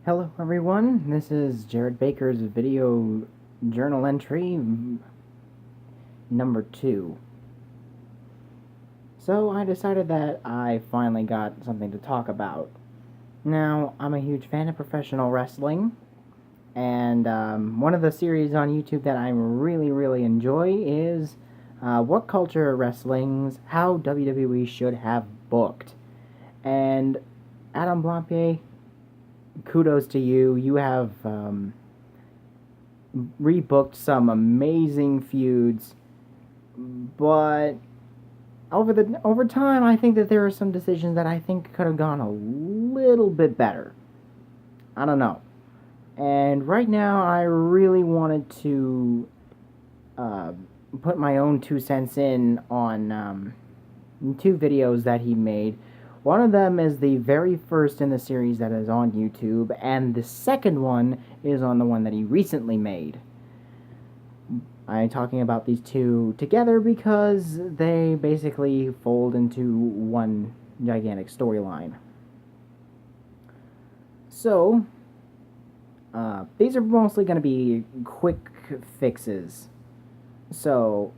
Hello everyone, this is Jared Baker's video journal entry number 2. So I decided that I finally got something to talk about. Now, I'm a huge fan of professional wrestling, and one of the series on YouTube that I really enjoy is What Culture Wrestling's How WWE Should Have Booked. And Adam Blampier, kudos to you. You have rebooked some amazing feuds, but over time, I think that there are some decisions that I think could have gone a little bit better. I don't know. And right now, I really wanted to put my own 2 cents in on 2 videos that he made. One of them is the very first in the series that is on YouTube, and the second one is on the one that he recently made. I'm talking about these two together because they basically fold into one gigantic storyline. So, these are mostly going to be quick fixes. So,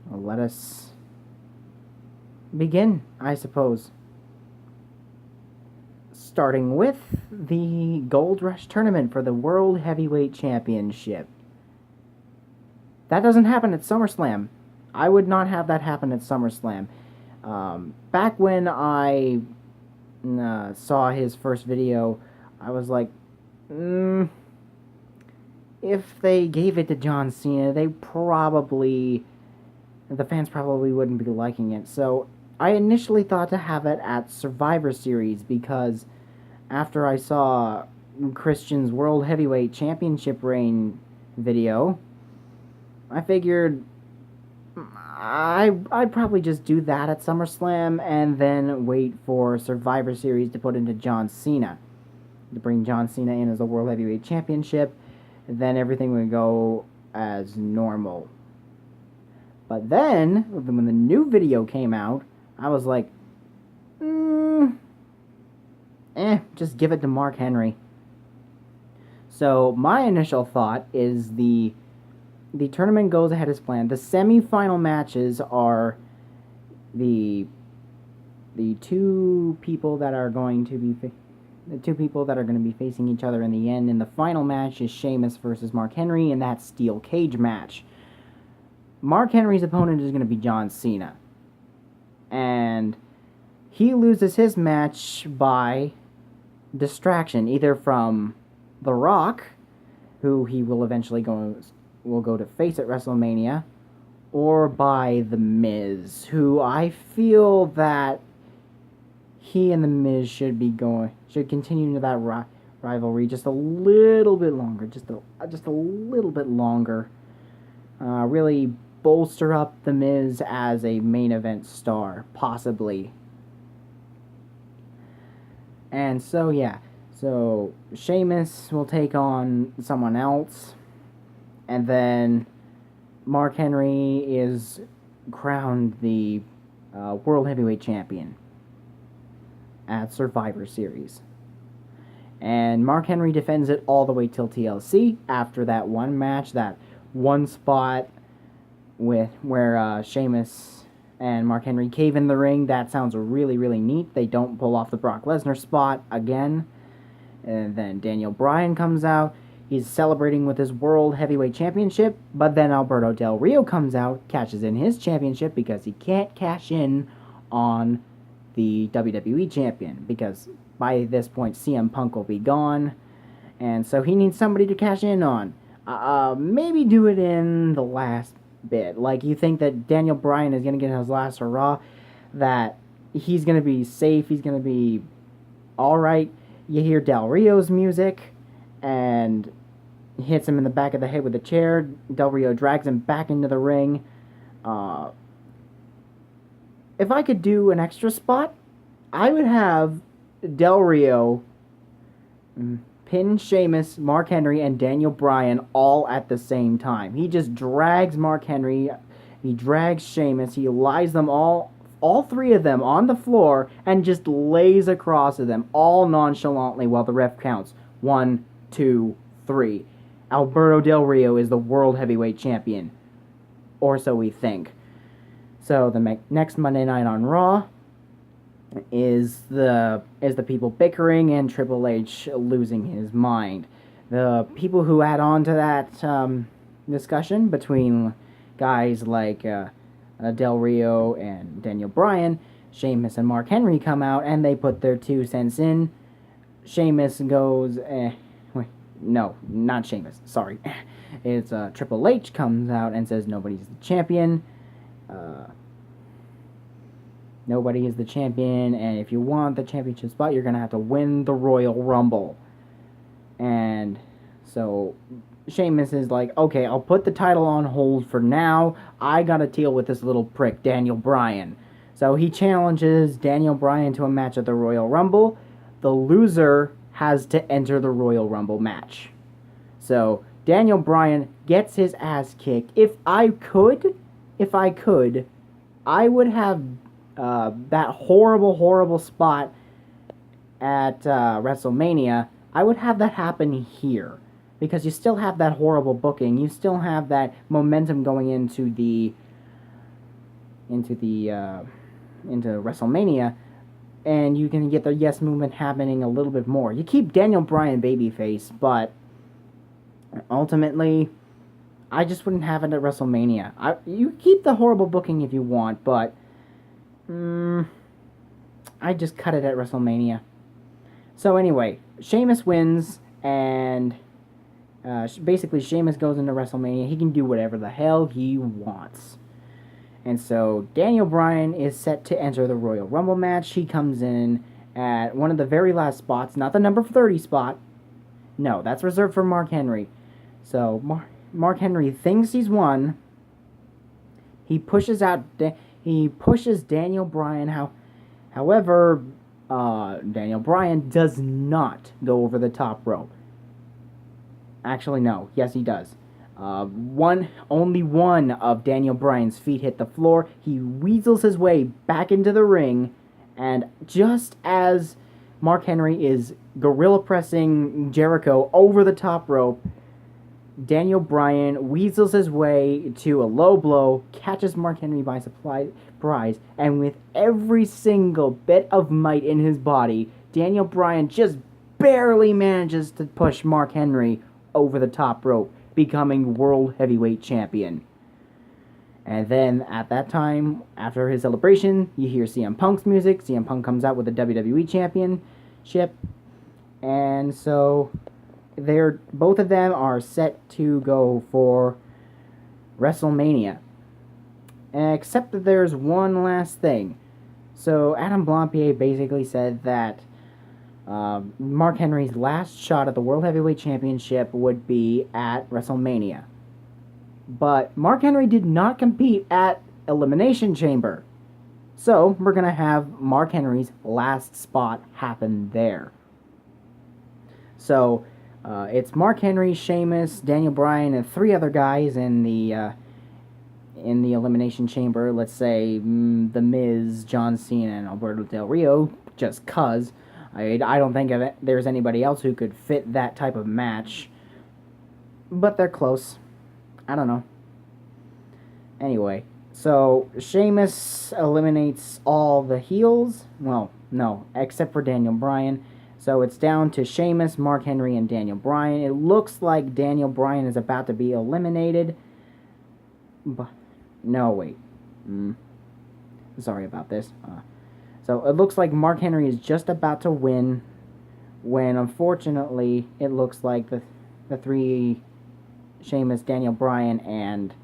let us begin, I suppose. Starting with the Gold Rush Tournament for the World Heavyweight Championship. That doesn't happen at SummerSlam. I would not have that happen at SummerSlam. Back when I saw his first video, I was like, if they gave it to John Cena, the fans probably wouldn't be liking it. So I initially thought to have it at Survivor Series because after I saw Christian's World Heavyweight Championship reign video, I figured I'd probably just do that at SummerSlam and then wait for Survivor Series to put into John Cena. To bring John Cena in as the World Heavyweight Championship, then everything would go as normal. But then, when the new video came out, I was like, just give it to Mark Henry. So my initial thought is the tournament goes ahead as planned. The semi-final matches are the two people that are going to be facing each other in the end. And the final match is Sheamus versus Mark Henry, and that's steel cage match. Mark Henry's opponent is going to be John Cena, and he loses his match by distraction, either from The Rock, who he will eventually go to face at WrestleMania, or by The Miz, who I feel that he and The Miz should continue into that rivalry just a little bit longer, just a little bit longer. Really bolster up The Miz as a main event star, possibly. And so, yeah. So, Sheamus will take on someone else. And then Mark Henry is crowned the World Heavyweight Champion at Survivor Series. And Mark Henry defends it all the way till TLC after that one match, that one spot where Sheamus and Mark Henry cave in the ring. That sounds really neat. They don't pull off the Brock Lesnar spot again. And then Daniel Bryan comes out. He's celebrating with his World Heavyweight Championship, but then Alberto Del Rio comes out, cashes in his championship because he can't cash in on the WWE Champion, because by this point CM Punk will be gone, and so he needs somebody to cash in on. Maybe do it in the last bit. Like, you think that Daniel Bryan is going to get his last hurrah, that he's going to be safe, he's going to be alright. You hear Del Rio's music, and hits him in the back of the head with a chair. Del Rio drags him back into the ring. If I could do an extra spot, I would have Del Rio pin Sheamus, Mark Henry, and Daniel Bryan all at the same time. He just drags Mark Henry, he drags Sheamus, he lies them all 3 of them on the floor, and just lays across of them, all nonchalantly, while the ref counts 1, 2, 3. Alberto Del Rio is the World Heavyweight Champion. Or so we think. So the next Monday night on Raw is the people bickering and Triple H losing his mind. The people who add on to that discussion between guys like Del Rio and Daniel Bryan, Sheamus and Mark Henry come out and they put their 2 cents in. Sheamus goes, wait, no, not Sheamus, sorry. It's Triple H comes out and says nobody's the champion. Nobody is the champion, and if you want the championship spot, you're going to have to win the Royal Rumble. And so Sheamus is like, okay, I'll put the title on hold for now. I got to deal with this little prick, Daniel Bryan. So he challenges Daniel Bryan to a match at the Royal Rumble. The loser has to enter the Royal Rumble match. So Daniel Bryan gets his ass kicked. If I could, I would have that horrible spot at WrestleMania, I would have that happen here. Because you still have that horrible booking. You still have that momentum going into WrestleMania. And you can get the yes movement happening a little bit more. You keep Daniel Bryan babyface, but ultimately, I just wouldn't have it at WrestleMania. You keep the horrible booking if you want, but I just cut it at WrestleMania. So anyway, Sheamus wins, and basically Sheamus goes into WrestleMania. He can do whatever the hell he wants. And so Daniel Bryan is set to enter the Royal Rumble match. He comes in at one of the very last spots, not the number 30 spot. No, that's reserved for Mark Henry. So Mark Henry thinks he's won. He pushes Daniel Bryan. However, Daniel Bryan does not go over the top rope. Actually, no. Yes, he does. Only one of Daniel Bryan's feet hit the floor. He weasels his way back into the ring, and just as Mark Henry is gorilla pressing Jericho over the top rope, Daniel Bryan weasels his way to a low blow, catches Mark Henry by surprise, and with every single bit of might in his body, Daniel Bryan just barely manages to push Mark Henry over the top rope, becoming World Heavyweight Champion. And then, at that time, after his celebration, you hear CM Punk's music. CM Punk comes out with the WWE Championship. And so, both of them are set to go for WrestleMania. Except that there's one last thing. So, Adam Blampier basically said that Mark Henry's last shot at the World Heavyweight Championship would be at WrestleMania. But Mark Henry did not compete at Elimination Chamber. So, we're going to have Mark Henry's last spot happen there. So, it's Mark Henry, Sheamus, Daniel Bryan, and 3 other guys in the Elimination Chamber. Let's say The Miz, John Cena, and Alberto Del Rio, just 'cause. I don't think there's anybody else who could fit that type of match. But they're close. I don't know. Anyway, so Sheamus eliminates all the heels. Well, no, except for Daniel Bryan. So it's down to Sheamus, Mark Henry, and Daniel Bryan. It looks like Daniel Bryan is about to be eliminated. But no, wait. Sorry about this. So it looks like Mark Henry is just about to win, when unfortunately it looks like the 3, Sheamus, Daniel Bryan, and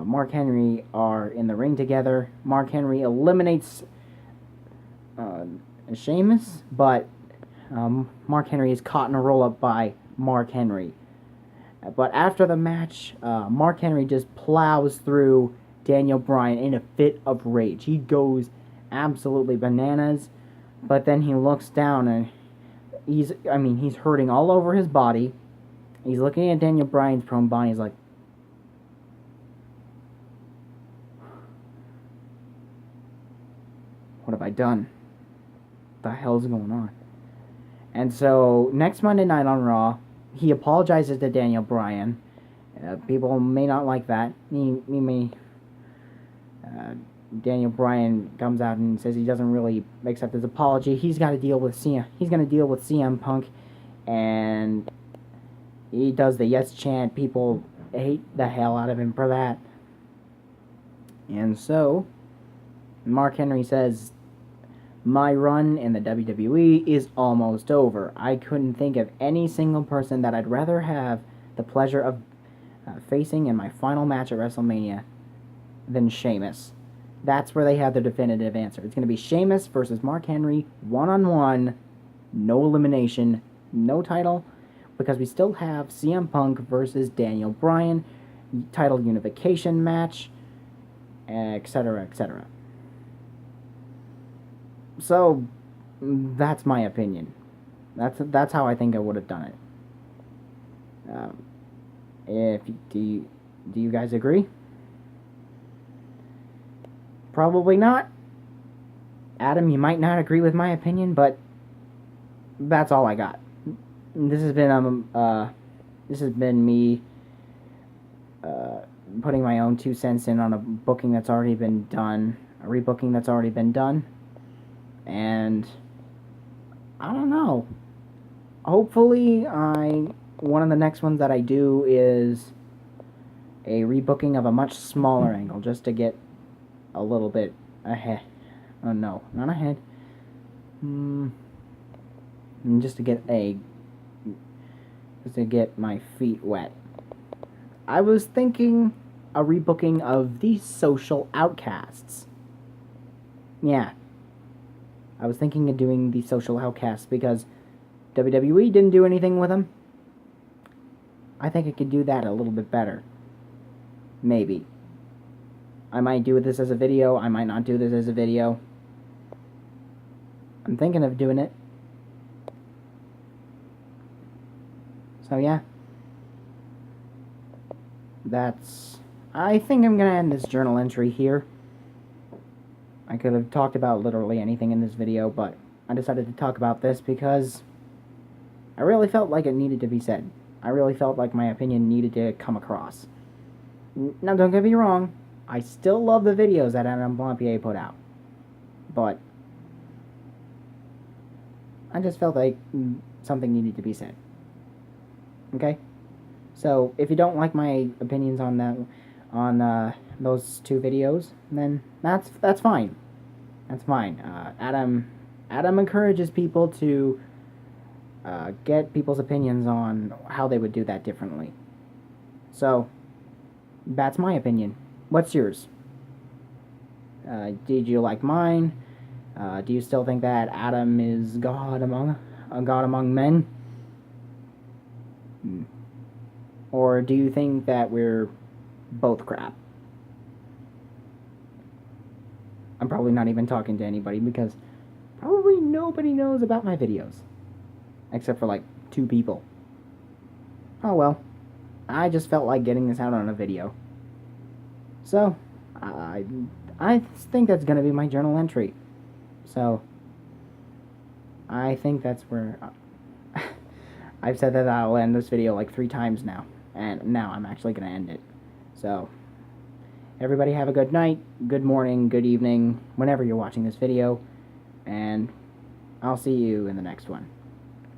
Mark Henry are in the ring together. Mark Henry eliminates Sheamus, but Mark Henry is caught in a roll-up by Mark Henry. But after the match, Mark Henry just plows through Daniel Bryan in a fit of rage. He goes absolutely bananas, but then he looks down and he's hurting all over his body. He's looking at Daniel Bryan's prone body. He's like, what have I done? What the hell's going on? And so next Monday night on Raw, he apologizes to Daniel Bryan. People may not like that. He may. Daniel Bryan comes out and says he doesn't really accept his apology. He's got to deal with CM. He's going to deal with CM Punk, and he does the yes chant. People hate the hell out of him for that. And so, Mark Henry says, my run in the WWE is almost over. I couldn't think of any single person that I'd rather have the pleasure of facing in my final match at WrestleMania than Sheamus. That's where they have the definitive answer. It's going to be Sheamus versus Mark Henry, one-on-one, no elimination, no title, because we still have CM Punk versus Daniel Bryan, title unification match, etc., etc. So, that's my opinion. That's how I think I would have done it. Do you guys agree? Probably not. Adam, you might not agree with my opinion, but that's all I got. This has been me putting my own 2 cents in on a booking that's already been done, a rebooking that's already been done, and I don't know. Hopefully, one of the next ones that I do is a rebooking of a much smaller angle, just to get a little bit ahead. Oh no, not ahead. Just to get my feet wet. I was thinking a rebooking of the Social Outcasts. Yeah. I was thinking of doing the Social Outcasts because WWE didn't do anything with them. I think I could do that a little bit better. Maybe. I might do this as a video. I might not do this as a video. I'm thinking of doing it. So yeah. I think I'm going to end this journal entry here. I could have talked about literally anything in this video, but I decided to talk about this because I really felt like it needed to be said. I really felt like my opinion needed to come across. Now, don't get me wrong. I still love the videos that Adam Blampier put out. But I just felt like something needed to be said. Okay? So, if you don't like my opinions on those 2 videos, then that's fine. That's fine. Adam encourages people to get people's opinions on how they would do that differently. So, that's my opinion. What's yours? Did you like mine? Do you still think that Adam is God among men? Or do you think that we're both crap? I'm probably not even talking to anybody because probably nobody knows about my videos. Except for like 2 people. Oh well. I just felt like getting this out on a video. So, I think that's going to be my journal entry. So, I think that's where... I've said that I'll end this video like 3 times now. And now I'm actually going to end it. So, everybody have a good night, good morning, good evening, whenever you're watching this video. And I'll see you in the next one.